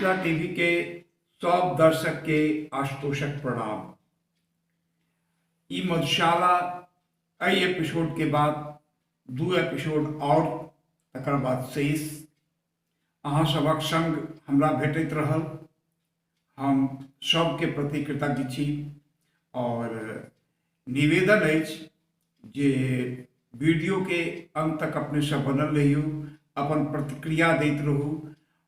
Mithila TV के सब दर्शक के आशुतोषक प्रणाम। ई मधुशाला एहि एपिसोड के बाद 2 एपिसोड और तकर बाद शेष अहाँ सबक संग हमरा भेटैत रहल। हम सबके प्रति कृतज्ञ छी और निवेदन अछि जे वीडियो के अंत तक अपने सब बनल रहियो, अपन प्रतिक्रिया दैत रहू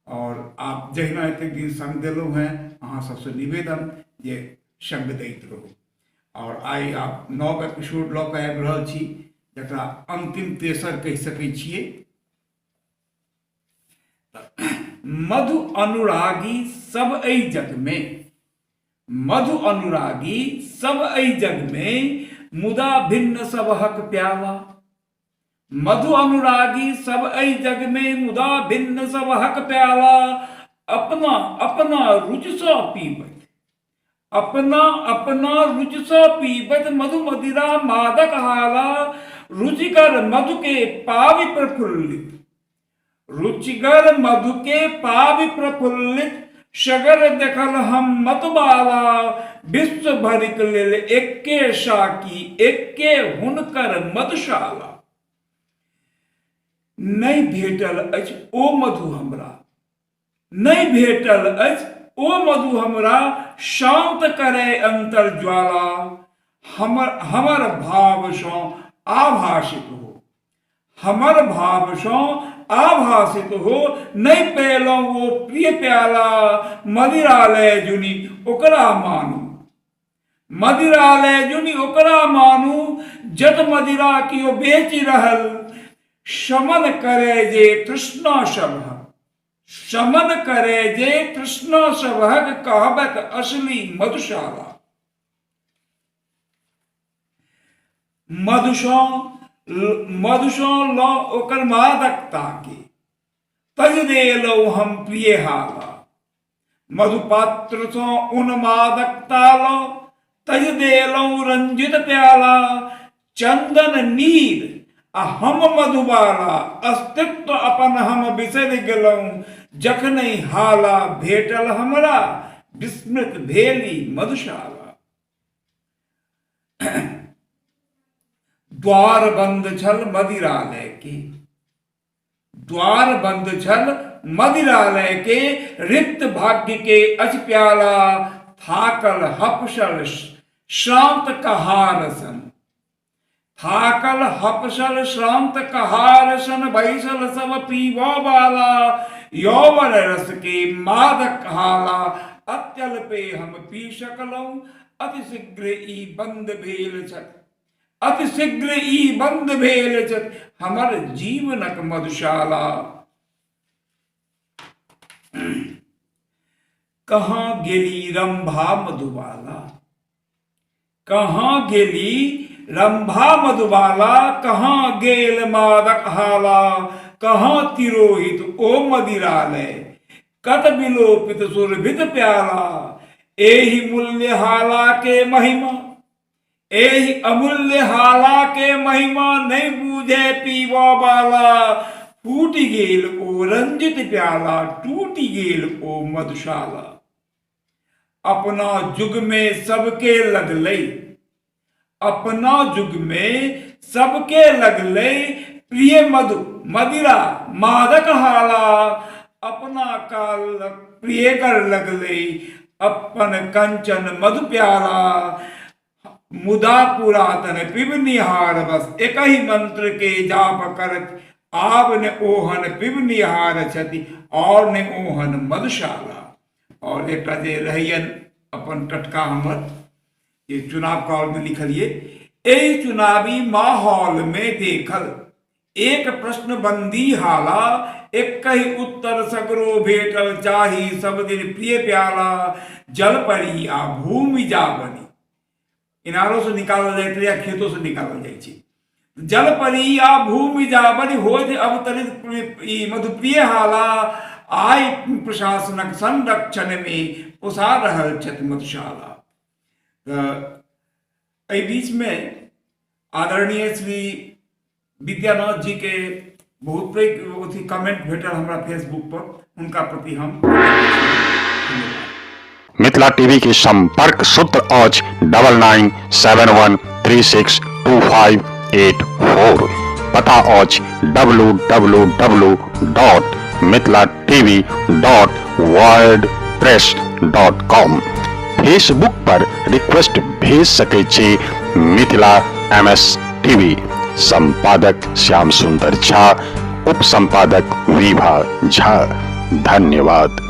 और आप जहिना एतेक दिन संग देलहुँ हैं अहाँ सबसे निवेदन जे संग दैत रहू। और आई आप 9 एपिसोड लऽ कऽ आबि रहल छी जकरा अंतिम तेसर कहि सकै छियै। मधु अनुरागी सब एहि जग में, मधु अनुरागी सब एहि जग में, मुदा भिन्न सबहक प्याला। मधु अनुरागी सब एहि जग में, मुदा भिन्न सबहक प्याला। अपना अपना रुचि सँ पीबत, अपना अपना रुचि सँ पीबत, मधु मदिरा मादक हाला। रुचिकर मधु के पावि प्रफुल्लित, रुचिगर मधु के पावि प्रफुल्लित। सगर देखल हम मतवाला, विश्व भरिक लेल एके साकी, एके हुनकर मधुशाला। नहीं भेटल अछि ओ मधु हमरा, नहीं भेटल अछि ओ मधु हमरा, शांत करे अंतर ज्वाला। हमर भाव सँ आभासित हो, हमर भाव सँ आभासित हो। नहीं पेलहुँ ओ प्रिय प्याला, मदिरालय जुनी ओकरा मानू, मदिरालय जुनी ओकरा मानू। जत मदिरा कियो बेचि रहल, शमन करे जे तृष्णा सबहक, शमन करे जे तृष्णा सबहक। कहबत असली मधुशाला। मधु सँ लऽ ओकर मादकता के, तज देलहुँ हम प्रिय हाला। मधुपात्र सँ उन्मादकता लऽ, तज देलहुँ रंजित प्याला। चंदन नीर आ हम मधुबाला, अस्तित्व अपन हम बिसरि गेलहुँ। जखनहि हाला भेटल हमरा, विस्मृत भेली मधुशाला। द्वार बंद छल मदिरालय के, द्वार बंद छल मदिरालय के। रिक्त भाग्य के अच प्याला, थाकल हपसल श्रांत कहार सन, थाकल हपसल श्रांत कहार सन। बैसल सब पीबा वाला, यौवन रस के मादक हाला। अत्यल पे हम पी सकलहुँ, अति शीघ्र ई बंद भेल छल, अति शीघ्र ई बंद भेल छल हमर जीवनक मधुशाला। कहाँ गेली रंभा मधुबाला, कहाँ गेली रंभा मधुबाला। कहाँ गेल मादक हाला, कहाँ तिरोहित ओ मदिरालय। कत विलोपित सुरभित प्याला, एहि मूल्य हाला के महिमा, एहि अमूल्य हाला के महिमा। नहीं बूझे पीवा वाला, फूट गेल ओ रंजित प्याला, टूटी गेल ओ मधुशाला। अपना जुग में सबके लगलै, अपना युग में सबके लगलै प्रिय मधु मदिरा मादक हाला। अपना काल प्रिय कर लगलै अपन कंचन मधु प्याला। मुदा पुरातन पिब निहार बस, एक ही मंत्र के जाप करत। आब ने ओहन पिब निहार छथि, और ने ओहन मधुशाला। और एक जे रहियन अपन टटका हमर ये चुनाव काल में लिखलिए। एहि चुनावी माहौल में देखल एक प्रश्न बंदी हाला। एक ही उत्तर सगरो भेटल, चाही सब दिन प्रिय प्याला। जल परी आ भूमि जावनी, इनारों से निकालल जाइत या खेतों से निकालल जाइ छै। जल परी आ भूमि जावनी होइत अवतरित मधुप्रिय हाला। आय प्रशासनक संरक्षण में पोसा रहल छथि मधुशाला। बीच में आदरणीय श्री विद्यानाथ जी के बहुत पैघ कमेंट भेटल हमरा फेसबुक पर, उनका प्रति हम मिथिला टीवी के संपर्क सूत्र आज 9971362584, पता आज www.mithilatv.wordpress.com। फेसबुक पर रिक्वेस्ट भेज सके छी मिथिला MS टीवी। संपादक श्याम सुंदर झा, उप संपादक विभा झा। धन्यवाद।